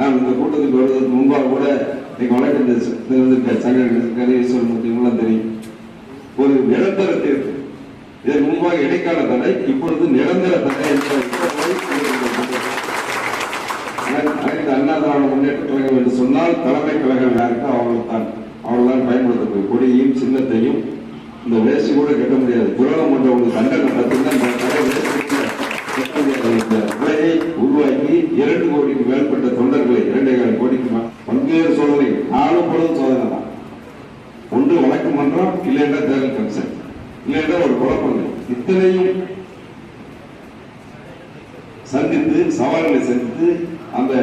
நான் இந்த கூட்டத்துக்கு வருவதற்கு முன்பாக கூட இன்னைக்கு வழக்கு சங்கீஸ்வரன் தெரியும். ஒரு நிரந்தர தீர்ப்பு, இதற்கு முன்பாக இடைக்கால தடை, இப்பொழுது நிரந்தர தடை அண்ணா திராவிட முன்னேற்ற கழகம் என்று சொன்னால் தலைமை கழகம் யாருக்கு அவர்கள்தான் பயன்படுத்த கொடியையும் சின்னத்தையும் இந்த வேசி கூட கட்ட முடியாது. துரோகம் என்ற ஒரு தண்டனை விலையை உருவாக்கி 2 கோடிக்கு மேற்பட்ட தொண்டர்களை 2.25 கோடிக்கு பல்வேறு சோதனை, 4 பொழுதும் சோதனை தான். ஒன்று வழக்கு மன்றம், இல்லைன்னா தேர்தல் கமிஷன், இல்லைன்னா ஒரு குழப்பங்கள், இத்தனையும் சந்தித்து சவால்களை சந்தித்து அந்த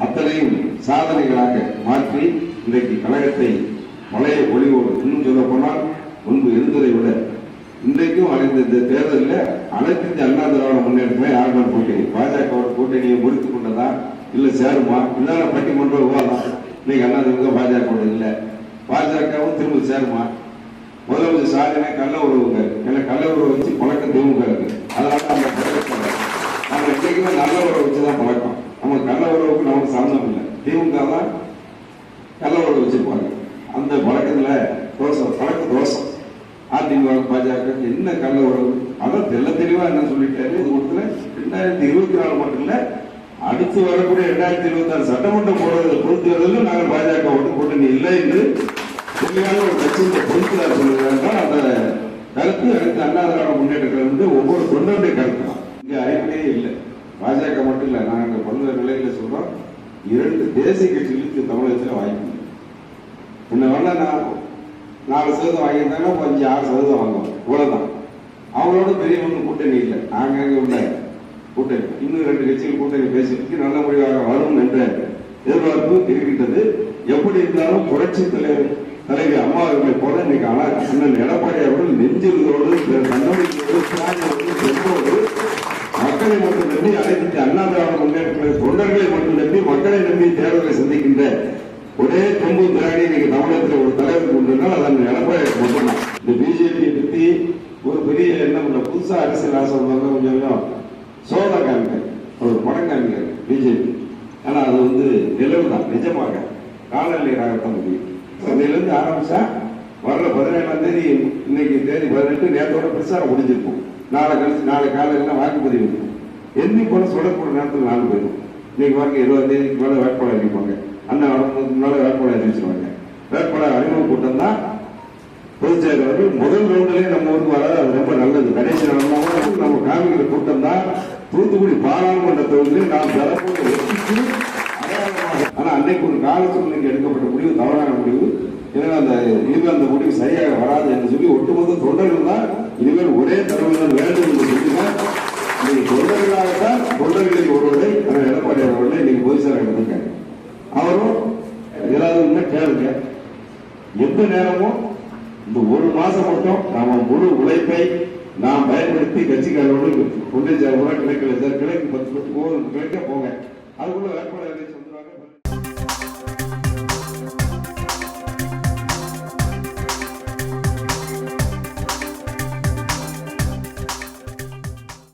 அத்தனையும் சாதனைகளாக மாற்றி இன்றைக்கு கழகத்தை பழைய ஒளிவோடு, இன்னும் சொல்ல போனால் முன்பு இருந்ததை விட இன்றைக்கும் அடைந்த இந்த தேர்தலில் அனைத்து இந்திய அண்ணா திராவிட முன்னேற்றமே யாருடன் கூட்டணி, பாஜக கூட்டணியை முடித்துக் கொண்டதா இல்ல சேருமா, இல்லாத பட்டிமன்ற விவாதம். இன்னைக்கு அண்ணா திமுக பாஜக இல்லை, பாஜகவும் திரும்ப சேருமா? முதலமைச்சர் ஸ்டாலினை கள்ள உறவுங்க, ஏன்னா கள்ள உறவு வச்சு பழக்கம் திமுக இருக்கு. அதனால நம்ம இன்னைக்குமே நல்ல உறவு வச்சுதான் பழக்கம். நம்ம கள்ள உறவுக்கு நமக்கு சம்மந்தம் இல்லை. திமுக தான் கள்ள உறவு வச்சிருப்பாங்க. அந்த பழக்கத்துல பழக்க தோஷம். அதிமுக பாஜக என்ன கள்ள உறவு, அதான் தெளிவா என்ன சொல்லிட்டாரு. இது கொடுத்துல 2024 மட்டும் இல்ல, அடுத்து வரக்கூடிய 2026 சட்டமன்றம் பொது தேர்தலில் நாங்கள் பாஜக கூட்டணி இல்லை என்று தெளிவான ஒரு கட்சியை பொறுத்துறாரு சொல்லுகிறார்கள். அந்த கருத்து அனைத்து அண்ணா திராவிட முன்னேற்ற கழகம் ஒவ்வொரு தொண்டருடைய கருத்து தான். இங்க அறிக்கையே இல்லை, பாஜக மட்டும் இல்லை, நாங்கள் பல்வேறு நிலையில சொல்றோம். 2 தேசிய கட்சிகளுக்கு தமிழகத்தில் வாய்ப்பு இல்லை. என்ன வேணா நான் 4% வாங்கியிருந்தாங்க, 5-6% வாங்குவோம், இவ்வளவுதான். அவங்களோட பெரிய ஒன்றும் கூட்டணி இல்லை. நாங்கள் உள்ள கூட்டணி இன்னும் 2 கட்சிகள் கூட்டணி பேசிட்டு நல்ல முடிவாக வரும் என்ற எதிர்பார்ப்பு இருக்கின்றது. எப்படி இருந்தாலும் புரட்சி தலைவி அம்மா அவர்களை போல இன்னைக்கு அண்ணன் எடப்பாடி அவர்கள் நெஞ்சிலோடு தன்னோடு மக்களை மட்டும் நம்பி அனைத்து அண்ணா திராவிட முன்னேற்ற தொண்டர்களை மட்டும் நம்பி மக்களை நம்பி தேர்தலை சந்திக்கின்ற ஒரே கொம்பு திராணி இன்னைக்கு தமிழகத்தில் ஒரு தலைவர் கொண்டிருந்தால் அதன் எடப்பாடி மட்டும்தான். இந்த பிஜேபியை பற்றி ஒரு பெரிய என்ன பண்ண புதுசா அரசியல் ஆசை கொஞ்சம் சோதா காமிக்காரு, ஒரு படம் காமிக்காரு பிஜேபி. ஆனா அது நிலவு தான், நிஜமாக காலநிலையாகத்தான் முடியும். அதிலிருந்து ஆரம்பிச்சா வர்ற 17ஆம் தேதி, இன்னைக்கு தேதி 18, நேரத்தோட பிரச்சாரம் முடிஞ்சிருக்கும். நாளை கழிச்சு நாளை காலையில வாக்குப்பதிவு இருக்கும். எண்ணி போல சொல்லக்கூடிய நேரத்தில் 4 போயிடும். இன்னைக்கு வாங்க 20ஆம் தேதிக்கு மேல வேட்பாளர் அறிவிப்பாங்க. அண்ணா முன்னால வேட்பாளர் அறிவிச்சிருவாங்க. வேட்பாளர் அறிமுக கூட்டம் தான் பொதுச் செயலாளர்கள் முதல் ரவுண்டிலே நம்ம ஊருக்கு வராது. அது ரொம்ப நல்லது. கணேச நம்ம காமிக்கிற கூட்டம் தான் தூத்துக்குடி பாராளுமன்ற தொகுதியில் நாம் பெறக்கூடிய வெற்றிக்கு அடையாளமாக. ஆனா அன்னைக்கு ஒரு கால சூழ்நிலைக்கு எடுக்கப்பட்ட முடிவு தவறான முடிவு. எனவே அந்த முடிவு சரியாக வராது என்று சொல்லி ஒட்டுமொத்த தொண்டர்கள் தான் இனிமேல் ஒரே தலைவர் வேண்டும் என்று சொல்லிதான் தொண்டர்களாகத்தான் தொண்டர்களில் ஒருவரை எடப்பாடி அவர்களை இன்னைக்கு பொதுச் செயலாளர் எடுத்திருக்காங்க. அவரும் ஏதாவது கேளுங்க. எந்த நேரமும் இந்த 1 மாசம் மட்டும் நாம முழு உழைப்பை நாம் பயன்படுத்தி கட்சிக்காரோடு கொண்டு கிழக்கு 10 கிழக்க போங்க. அதுக்குள்ள வேட்பாளர்